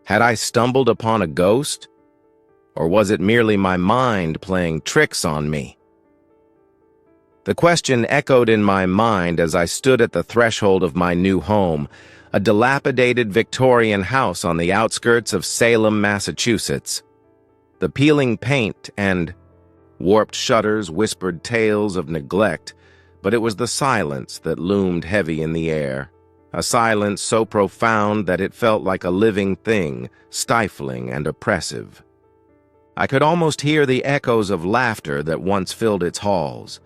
Had I stumbled upon a ghost? Or was it merely my mind playing tricks on me? The question echoed in my mind as I stood at the threshold of my new home, a dilapidated Victorian house on the outskirts of Salem, Massachusetts. The peeling paint and warped shutters whispered tales of neglect, but it was the silence that loomed heavy in the air, a silence so profound that it felt like a living thing, stifling and oppressive. I could almost hear the echoes of laughter that once filled its halls,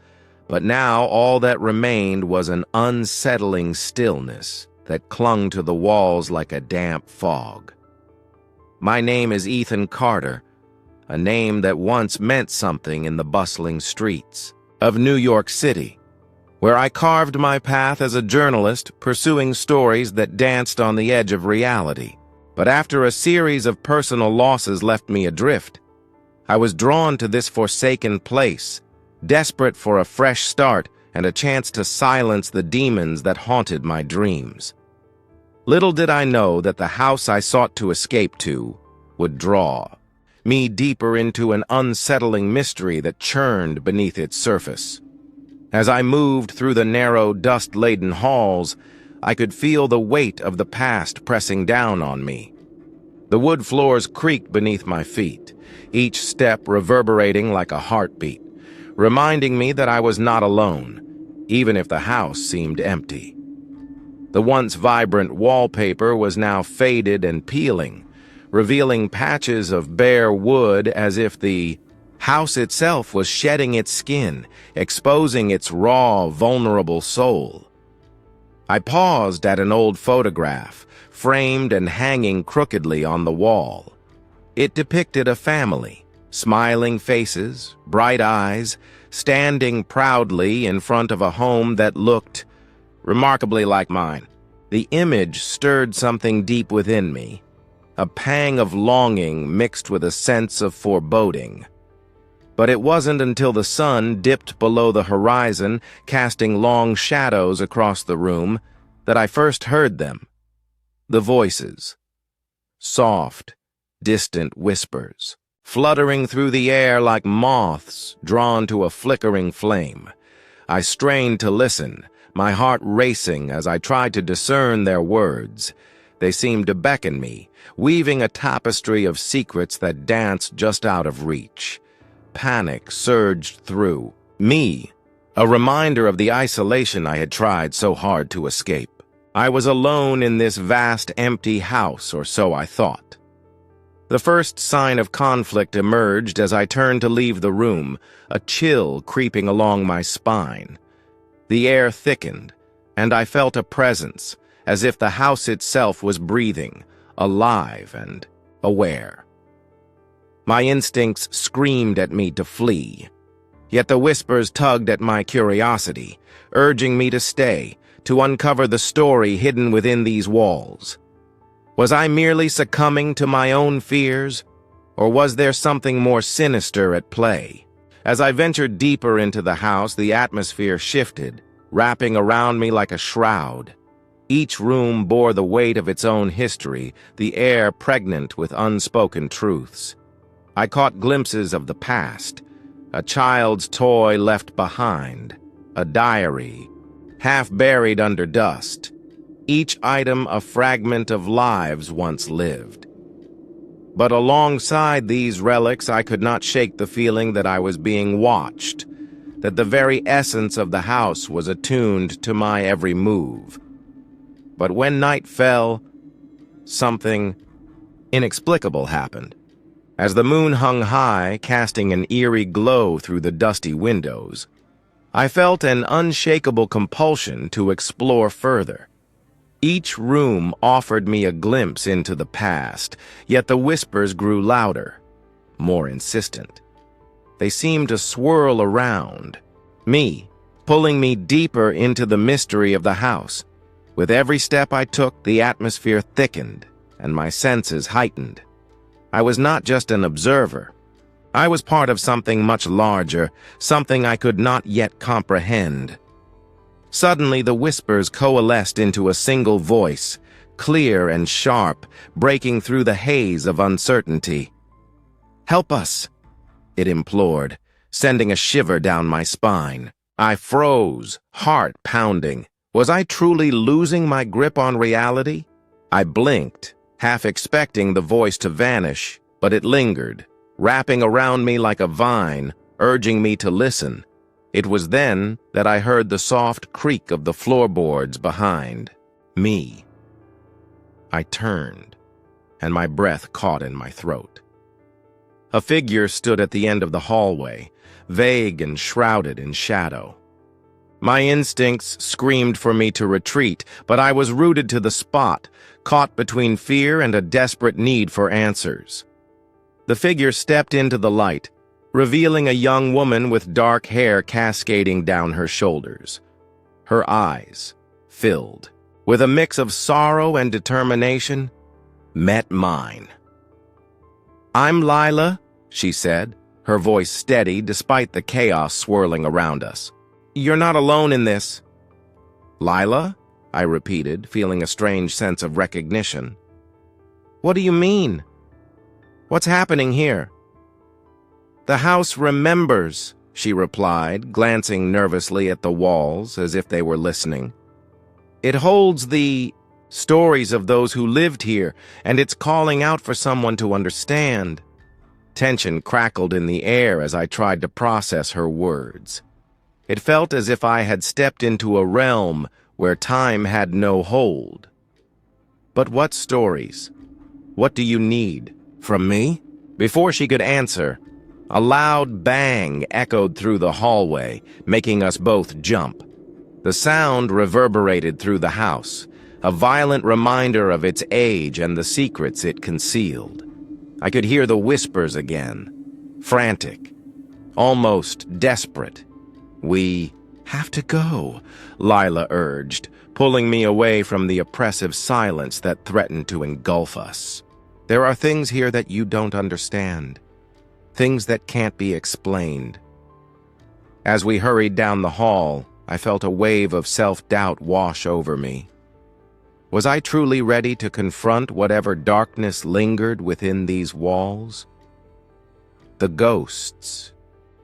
but now all that remained was an unsettling stillness that clung to the walls like a damp fog. My name is Ethan Carter, a name that once meant something in the bustling streets of New York City, where I carved my path as a journalist, pursuing stories that danced on the edge of reality. But after a series of personal losses left me adrift, I was drawn to this forsaken place, desperate for a fresh start and a chance to silence the demons that haunted my dreams. Little did I know that the house I sought to escape to would draw me deeper into an unsettling mystery that churned beneath its surface. As I moved through the narrow, dust-laden halls, I could feel the weight of the past pressing down on me. The wood floors creaked beneath my feet, each step reverberating like a heartbeat, reminding me that I was not alone, even if the house seemed empty. The once vibrant wallpaper was now faded and peeling, revealing patches of bare wood as if the house itself was shedding its skin, exposing its raw, vulnerable soul. I paused at an old photograph, framed and hanging crookedly on the wall. It depicted a family, smiling faces, bright eyes, standing proudly in front of a home that looked remarkably like mine. The image stirred something deep within me, a pang of longing mixed with a sense of foreboding. But it wasn't until the sun dipped below the horizon, casting long shadows across the room, that I first heard them. The voices. Soft, distant whispers, fluttering through the air like moths drawn to a flickering flame. I strained to listen, my heart racing as I tried to discern their words. They seemed to beckon me, weaving a tapestry of secrets that danced just out of reach. Panic surged through me, a reminder of the isolation I had tried so hard to escape. I was alone in this vast, empty house, or so I thought. The first sign of conflict emerged as I turned to leave the room, a chill creeping along my spine. The air thickened, and I felt a presence, as if the house itself was breathing, alive and aware. My instincts screamed at me to flee, yet the whispers tugged at my curiosity, urging me to stay, to uncover the story hidden within these walls. Was I merely succumbing to my own fears, or was there something more sinister at play? As I ventured deeper into the house, the atmosphere shifted, wrapping around me like a shroud. Each room bore the weight of its own history, the air pregnant with unspoken truths. I caught glimpses of the past, a child's toy left behind, a diary, half buried under dust, each item a fragment of lives once lived. But alongside these relics, I could not shake the feeling that I was being watched, that the very essence of the house was attuned to my every move. But when night fell, something inexplicable happened. As the moon hung high, casting an eerie glow through the dusty windows, I felt an unshakable compulsion to explore further. Each room offered me a glimpse into the past, yet the whispers grew louder, more insistent. They seemed to swirl around me, pulling me deeper into the mystery of the house. With every step I took, the atmosphere thickened, and my senses heightened. I was not just an observer. I was part of something much larger, something I could not yet comprehend. Suddenly, the whispers coalesced into a single voice, clear and sharp, breaking through the haze of uncertainty. "Help us," it implored, sending a shiver down my spine. I froze, heart pounding. Was I truly losing my grip on reality? I blinked, half expecting the voice to vanish, but it lingered, wrapping around me like a vine, urging me to listen. It was then that I heard the soft creak of the floorboards behind me. I turned, and my breath caught in my throat. A figure stood at the end of the hallway, vague and shrouded in shadow. My instincts screamed for me to retreat, but I was rooted to the spot, caught between fear and a desperate need for answers. The figure stepped into the light, revealing a young woman with dark hair cascading down her shoulders. Her eyes, filled with a mix of sorrow and determination, met mine. "I'm Lila," she said, her voice steady despite the chaos swirling around us. "You're not alone in this." "Lila?" I repeated, feeling a strange sense of recognition. "What do you mean? What's happening here?" "The house remembers," she replied, glancing nervously at the walls as if they were listening. "It holds the stories of those who lived here, and it's calling out for someone to understand." Tension crackled in the air as I tried to process her words. It felt as if I had stepped into a realm where time had no hold. "But what stories? What do you need? From me?" Before she could answer, a loud bang echoed through the hallway, making us both jump. The sound reverberated through the house, a violent reminder of its age and the secrets it concealed. I could hear the whispers again, frantic, almost desperate. "We have to go," Lila urged, pulling me away from the oppressive silence that threatened to engulf us. "There are things here that you don't understand, things that can't be explained." As we hurried down the hall, I felt a wave of self-doubt wash over me. Was I truly ready to confront whatever darkness lingered within these walls? The ghosts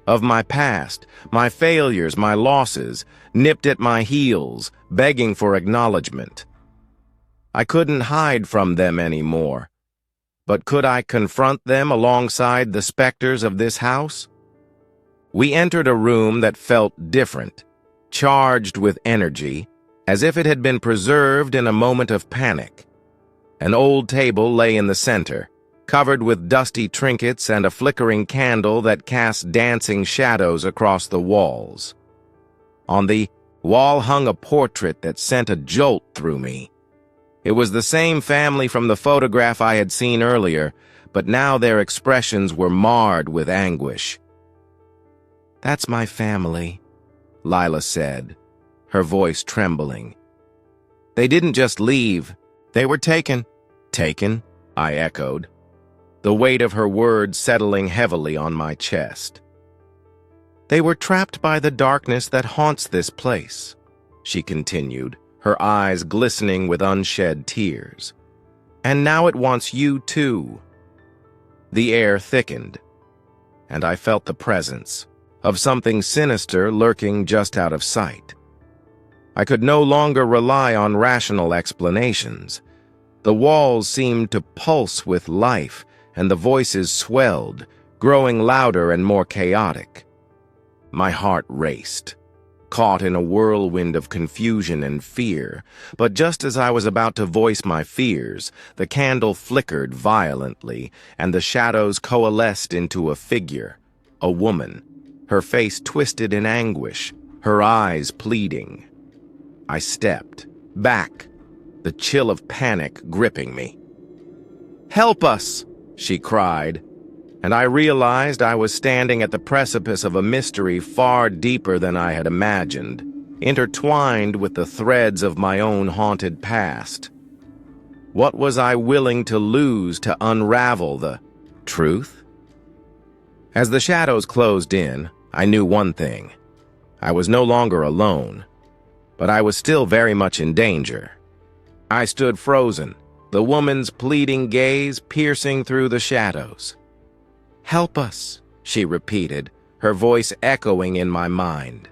of my past, my failures, my losses, nipped at my heels, begging for acknowledgement. I couldn't hide from them anymore. But could I confront them alongside the specters of this house? We entered a room that felt different, charged with energy, as if it had been preserved in a moment of panic. An old table lay in the center, covered with dusty trinkets and a flickering candle that cast dancing shadows across the walls. On the wall hung a portrait that sent a jolt through me. It was the same family from the photograph I had seen earlier, but now their expressions were marred with anguish. "That's my family," Lila said, her voice trembling. "They didn't just leave, they were taken." "Taken?" I echoed, the weight of her words settling heavily on my chest. "They were trapped by the darkness that haunts this place," she continued, her eyes glistening with unshed tears. "And now it wants you too." The air thickened, and I felt the presence of something sinister lurking just out of sight. I could no longer rely on rational explanations. The walls seemed to pulse with life, and the voices swelled, growing louder and more chaotic. My heart raced, caught in a whirlwind of confusion and fear, but just as I was about to voice my fears, the candle flickered violently, and the shadows coalesced into a figure, a woman, her face twisted in anguish, her eyes pleading. I stepped back, the chill of panic gripping me. "Help us!" she cried, and I realized I was standing at the precipice of a mystery far deeper than I had imagined, intertwined with the threads of my own haunted past. What was I willing to lose to unravel the truth? As the shadows closed in, I knew one thing. I was no longer alone, but I was still very much in danger. I stood frozen, the woman's pleading gaze piercing through the shadows. "Help us," she repeated, her voice echoing in my mind.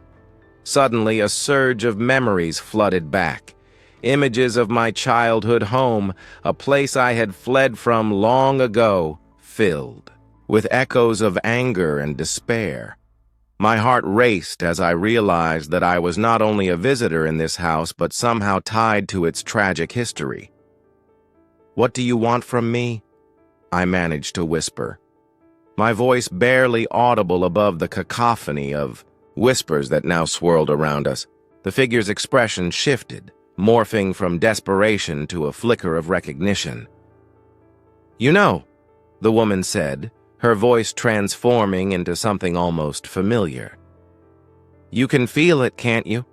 Suddenly, a surge of memories flooded back. Images of my childhood home, a place I had fled from long ago, filled with echoes of anger and despair. My heart raced as I realized that I was not only a visitor in this house, but somehow tied to its tragic history. "What do you want from me?" I managed to whisper, my voice barely audible above the cacophony of whispers that now swirled around us. The figure's expression shifted, morphing from desperation to a flicker of recognition. "You know," the woman said, her voice transforming into something almost familiar. "You can feel it, can't you?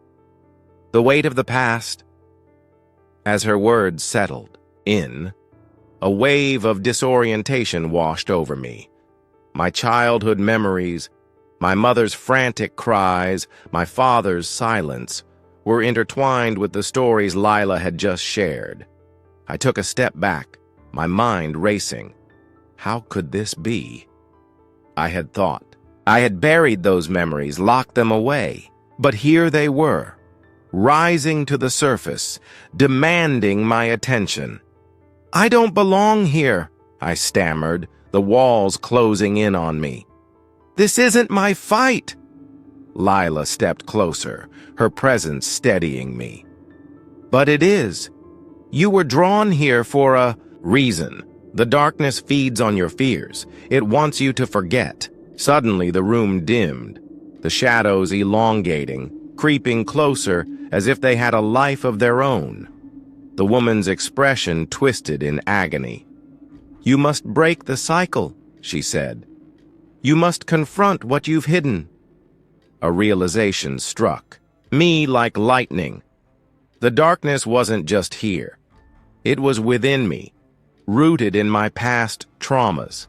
The weight of the past." As her words settled in, a wave of disorientation washed over me. My childhood memories, my mother's frantic cries, my father's silence, were intertwined with the stories Lila had just shared. I took a step back, my mind racing. How could this be? I had thought. I had buried those memories, locked them away. But here they were, rising to the surface, demanding my attention. "I don't belong here," I stammered, the walls closing in on me. "This isn't my fight." Lila stepped closer, her presence steadying me. "But it is. You were drawn here for a reason. The darkness feeds on your fears. It wants you to forget." Suddenly the room dimmed, the shadows elongating, creeping closer as if they had a life of their own. The woman's expression twisted in agony. "You must break the cycle," she said. "You must confront what you've hidden." A realization struck me like lightning. The darkness wasn't just here. It was within me, rooted in my past traumas.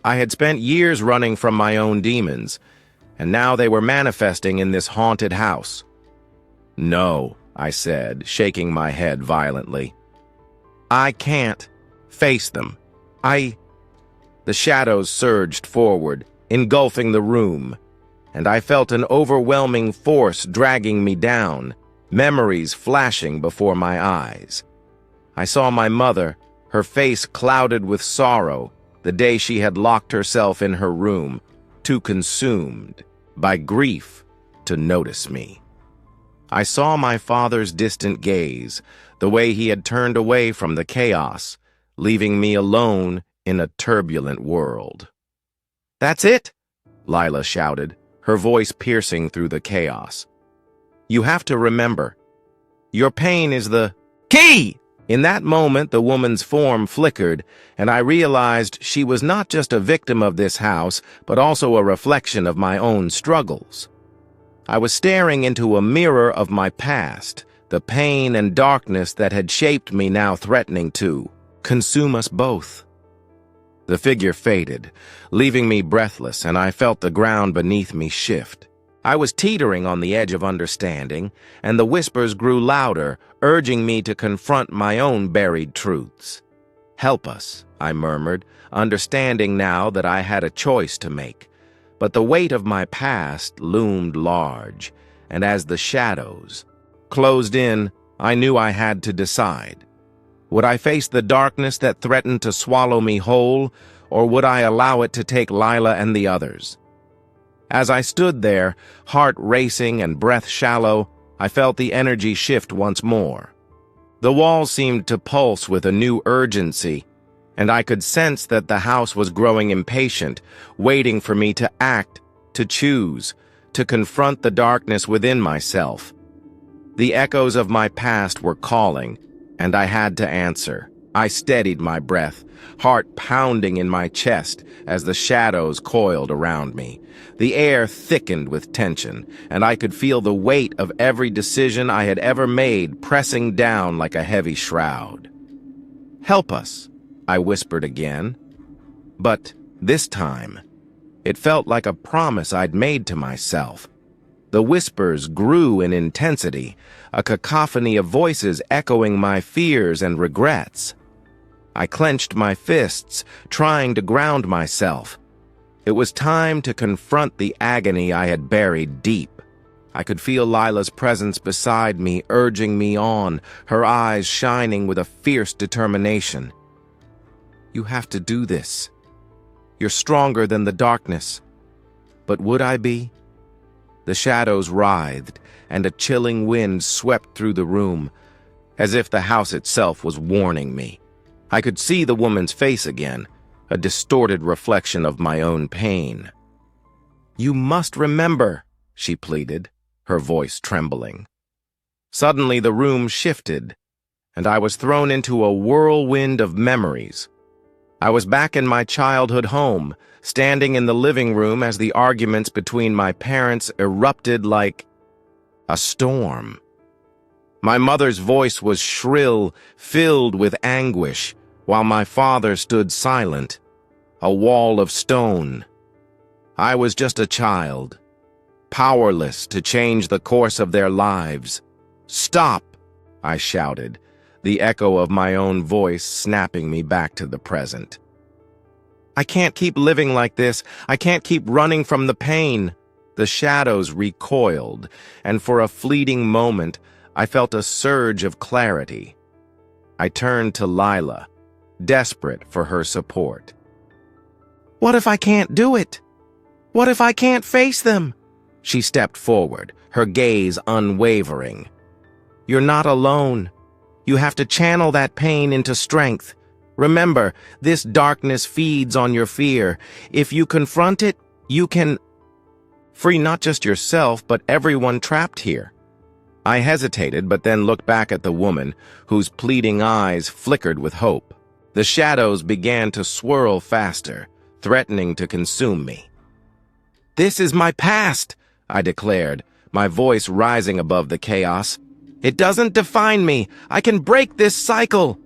I had spent years running from my own demons, and now they were manifesting in this haunted house. "No," I said, shaking my head violently. "I can't face them. The shadows surged forward, engulfing the room, and I felt an overwhelming force dragging me down, memories flashing before my eyes. I saw my mother, her face clouded with sorrow, the day she had locked herself in her room, too consumed by grief to notice me. I saw my father's distant gaze, the way he had turned away from the chaos, leaving me alone in a turbulent world. "That's it!" Lila shouted, her voice piercing through the chaos. "You have to remember, your pain is the key!" In that moment, the woman's form flickered, and I realized she was not just a victim of this house, but also a reflection of my own struggles. I was staring into a mirror of my past, the pain and darkness that had shaped me now threatening to consume us both. The figure faded, leaving me breathless, and I felt the ground beneath me shift. I was teetering on the edge of understanding, and the whispers grew louder, urging me to confront my own buried truths. "Help us," I murmured, understanding now that I had a choice to make. But the weight of my past loomed large, and as the shadows closed in, I knew I had to decide. Would I face the darkness that threatened to swallow me whole, or would I allow it to take Lila and the others? As I stood there, heart racing and breath shallow, I felt the energy shift once more. The walls seemed to pulse with a new urgency, and I could sense that the house was growing impatient, waiting for me to act, to choose, to confront the darkness within myself. The echoes of my past were calling, and I had to answer. I steadied my breath, heart pounding in my chest as the shadows coiled around me. The air thickened with tension, and I could feel the weight of every decision I had ever made pressing down like a heavy shroud. "Help us," I whispered again. But this time, it felt like a promise I'd made to myself. The whispers grew in intensity, a cacophony of voices echoing my fears and regrets. I clenched my fists, trying to ground myself. It was time to confront the agony I had buried deep. I could feel Lila's presence beside me, urging me on, her eyes shining with a fierce determination. "You have to do this. You're stronger than the darkness." But would I be? The shadows writhed, and a chilling wind swept through the room, as if the house itself was warning me. I could see the woman's face again, a distorted reflection of my own pain. "You must remember," she pleaded, her voice trembling. Suddenly the room shifted, and I was thrown into a whirlwind of memories. I was back in my childhood home, standing in the living room as the arguments between my parents erupted like a storm. My mother's voice was shrill, filled with anguish, while my father stood silent, a wall of stone. I was just a child, powerless to change the course of their lives. "Stop!" I shouted, the echo of my own voice snapping me back to the present. "I can't keep living like this. I can't keep running from the pain." The shadows recoiled, and for a fleeting moment, I felt a surge of clarity. I turned to Lila, desperate for her support. "What if I can't do it? What if I can't face them?" She stepped forward, her gaze unwavering. "You're not alone. You have to channel that pain into strength. Remember, this darkness feeds on your fear. If you confront it, you can free not just yourself, but everyone trapped here." I hesitated, but then looked back at the woman, whose pleading eyes flickered with hope. The shadows began to swirl faster, threatening to consume me. "This is my past," I declared, my voice rising above the chaos. "It doesn't define me. I can break this cycle."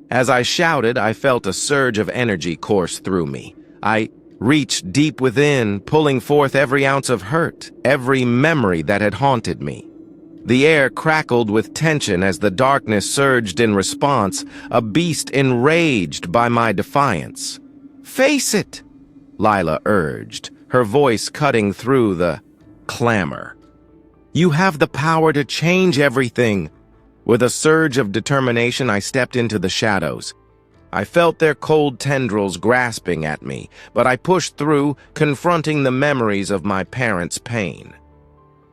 As I shouted, I felt a surge of energy course through me. I reached deep within, pulling forth every ounce of hurt, every memory that had haunted me. The air crackled with tension as the darkness surged in response, a beast enraged by my defiance. "Face it," Lila urged, her voice cutting through the clamor. "You have the power to change everything." With a surge of determination, I stepped into the shadows. I felt their cold tendrils grasping at me, but I pushed through, confronting the memories of my parents' pain.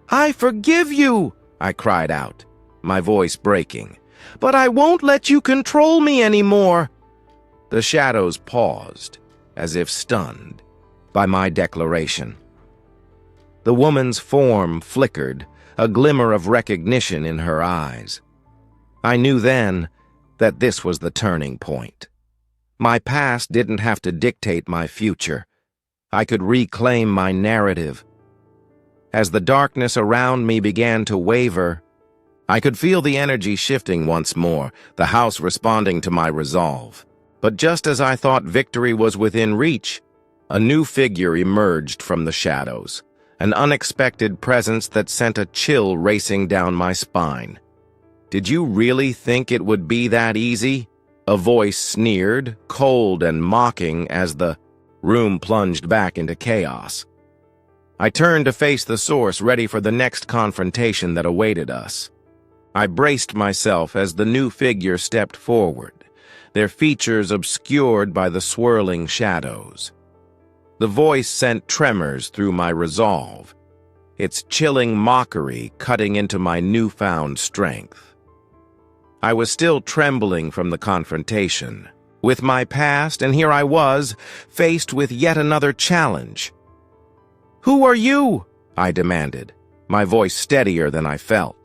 "I forgive you," I cried out, my voice breaking. "But I won't let you control me anymore." The shadows paused, as if stunned by my declaration. The woman's form flickered, a glimmer of recognition in her eyes. I knew then that this was the turning point. My past didn't have to dictate my future. I could reclaim my narrative. As the darkness around me began to waver, I could feel the energy shifting once more, the house responding to my resolve. But just as I thought victory was within reach, a new figure emerged from the shadows, an unexpected presence that sent a chill racing down my spine. "Did you really think it would be that easy?" A voice sneered, cold and mocking, as the room plunged back into chaos. I turned to face the source, ready for the next confrontation that awaited us. I braced myself as the new figure stepped forward, their features obscured by the swirling shadows. The voice sent tremors through my resolve, its chilling mockery cutting into my newfound strength. I was still trembling from the confrontation, with my past, and here I was, faced with yet another challenge. "Who are you?" I demanded, my voice steadier than I felt.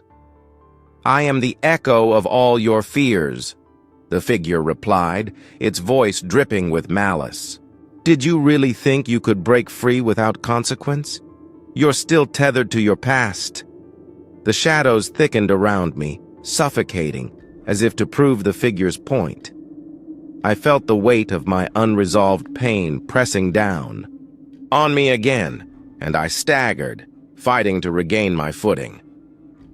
"I am the echo of all your fears," the figure replied, its voice dripping with malice. "Did you really think you could break free without consequence? You're still tethered to your past." The shadows thickened around me, suffocating, as if to prove the figure's point. I felt the weight of my unresolved pain pressing down on me again, and I staggered, fighting to regain my footing.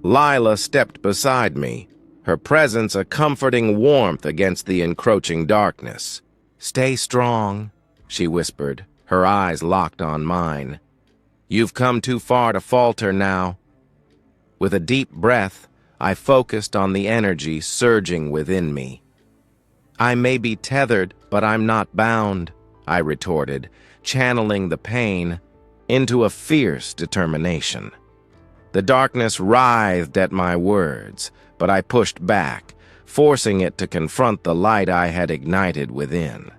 Lila stepped beside me, her presence a comforting warmth against the encroaching darkness. "Stay strong," she whispered, her eyes locked on mine. "You've come too far to falter now." With a deep breath, I focused on the energy surging within me. "I may be tethered, but I'm not bound," I retorted, channeling the pain into a fierce determination. The darkness writhed at my words, but I pushed back, forcing it to confront the light I had ignited within.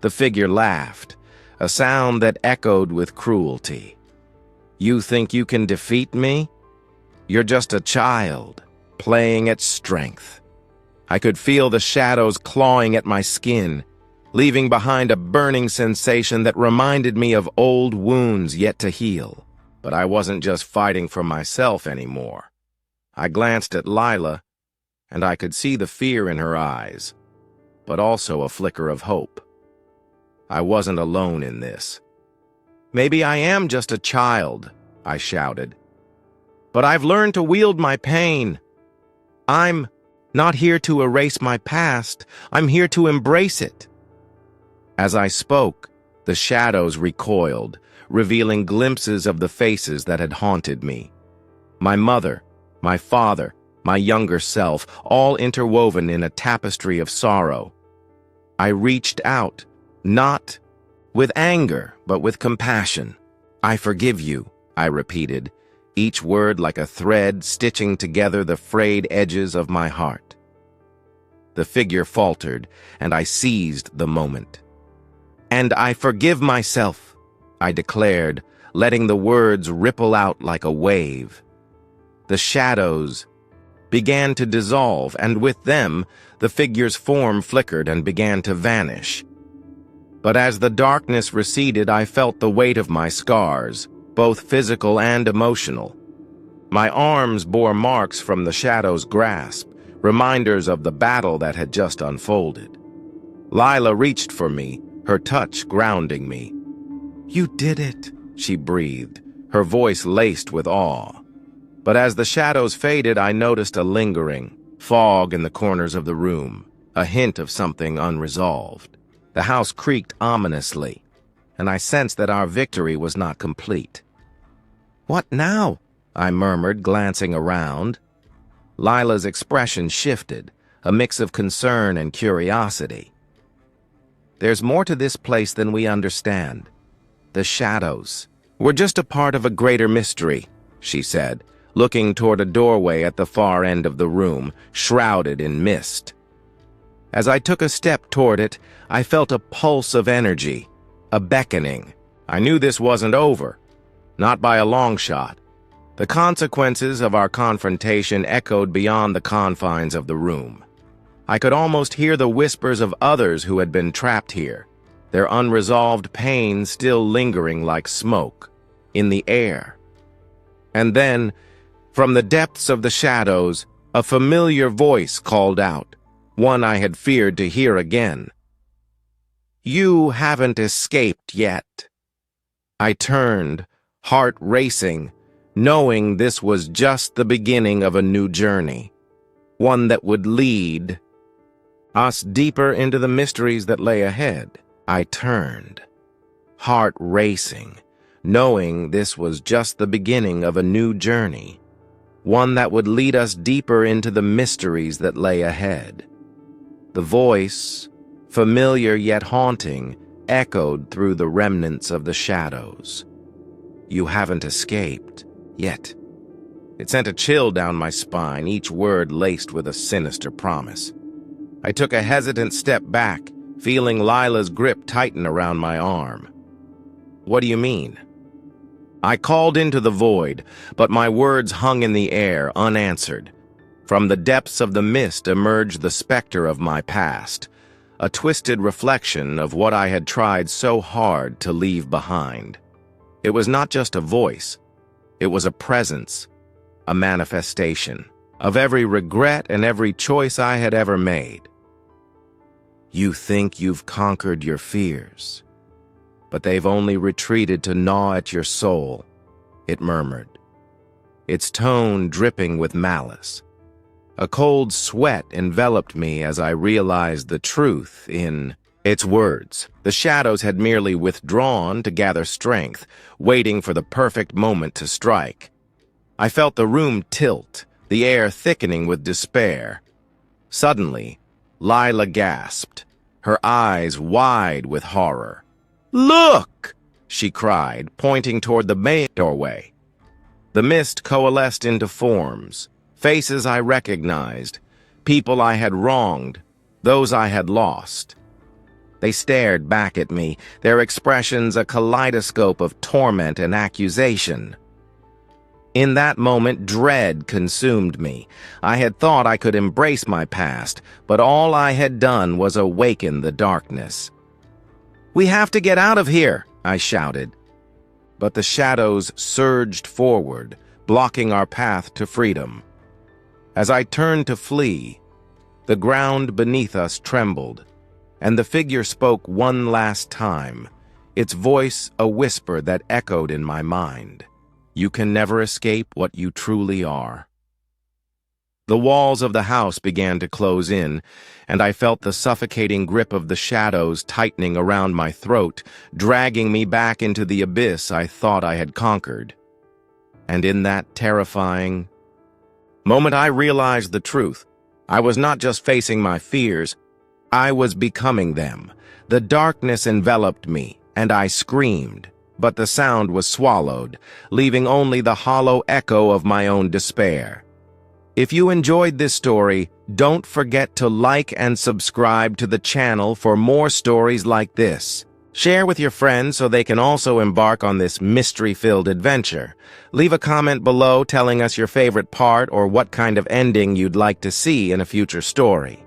The figure laughed, a sound that echoed with cruelty. "You think you can defeat me? You're just a child, playing at strength." I could feel the shadows clawing at my skin, leaving behind a burning sensation that reminded me of old wounds yet to heal. But I wasn't just fighting for myself anymore. I glanced at Lila, and I could see the fear in her eyes, but also a flicker of hope. I wasn't alone in this. "Maybe I am just a child," I shouted, "but I've learned to wield my pain. I'm not here to erase my past. I'm here to embrace it." As I spoke, the shadows recoiled, revealing glimpses of the faces that had haunted me. My mother, my father, my younger self, all interwoven in a tapestry of sorrow. I reached out, not with anger, but with compassion. "I forgive you," I repeated, each word like a thread stitching together the frayed edges of my heart. The figure faltered, and I seized the moment. "And I forgive myself," I declared, letting the words ripple out like a wave. The shadows began to dissolve, and with them, the figure's form flickered and began to vanish. But as the darkness receded, I felt the weight of my scars, both physical and emotional. My arms bore marks from the shadow's grasp, reminders of the battle that had just unfolded. Lila reached for me, her touch grounding me. "You did it," she breathed, her voice laced with awe. But as the shadows faded, I noticed a lingering fog in the corners of the room, a hint of something unresolved. The house creaked ominously, and I sensed that our victory was not complete. "What now?" I murmured, glancing around. Lila's expression shifted, a mix of concern and curiosity. "There's more to this place than we understand. The shadows. We're just a part of a greater mystery," she said, looking toward a doorway at the far end of the room, shrouded in mist. As I took a step toward it, I felt a pulse of energy, a beckoning. I knew this wasn't over, not by a long shot. The consequences of our confrontation echoed beyond the confines of the room. I could almost hear the whispers of others who had been trapped here, their unresolved pain still lingering like smoke in the air. And then, from the depths of the shadows, a familiar voice called out, one I had feared to hear again. "You haven't escaped yet." I turned, heart racing, knowing this was just the beginning of a new journey, one that would lead us deeper into the mysteries that lay ahead. I turned, heart racing, knowing this was just the beginning of a new journey, one that would lead us deeper into the mysteries that lay ahead. The voice, familiar yet haunting, echoed through the remnants of the shadows. "You haven't escaped yet." It sent a chill down my spine, each word laced with a sinister promise. I took a hesitant step back, feeling Lila's grip tighten around my arm. "What do you mean?" I called into the void, but my words hung in the air, unanswered. From the depths of the mist emerged the specter of my past, a twisted reflection of what I had tried so hard to leave behind. It was not just a voice. It was a presence, a manifestation of every regret and every choice I had ever made. "You think you've conquered your fears, but they've only retreated to gnaw at your soul. it murmured, its tone dripping with malice. A cold sweat enveloped me as I realized the truth in its words. The shadows had merely withdrawn to gather strength, waiting for the perfect moment to strike. I felt the room tilt, the air thickening with despair. Suddenly, Lila gasped, her eyes wide with horror. "Look!" she cried, pointing toward the main doorway. The mist coalesced into forms, faces I recognized, people I had wronged, those I had lost. They stared back at me, their expressions a kaleidoscope of torment and accusation. In that moment, dread consumed me. I had thought I could embrace my past, but all I had done was awaken the darkness. "We have to get out of here," I shouted. But the shadows surged forward, blocking our path to freedom. As I turned to flee, the ground beneath us trembled, and the figure spoke one last time, its voice a whisper that echoed in my mind. "You can never escape what you truly are." The walls of the house began to close in, and I felt the suffocating grip of the shadows tightening around my throat, dragging me back into the abyss I thought I had conquered. And in that terrifying moment, I realized the truth. I was not just facing my fears, I was becoming them. The darkness enveloped me, and I screamed, but the sound was swallowed, leaving only the hollow echo of my own despair. If you enjoyed this story, don't forget to like and subscribe to the channel for more stories like this. Share with your friends so they can also embark on this mystery-filled adventure. Leave a comment below telling us your favorite part or what kind of ending you'd like to see in a future story.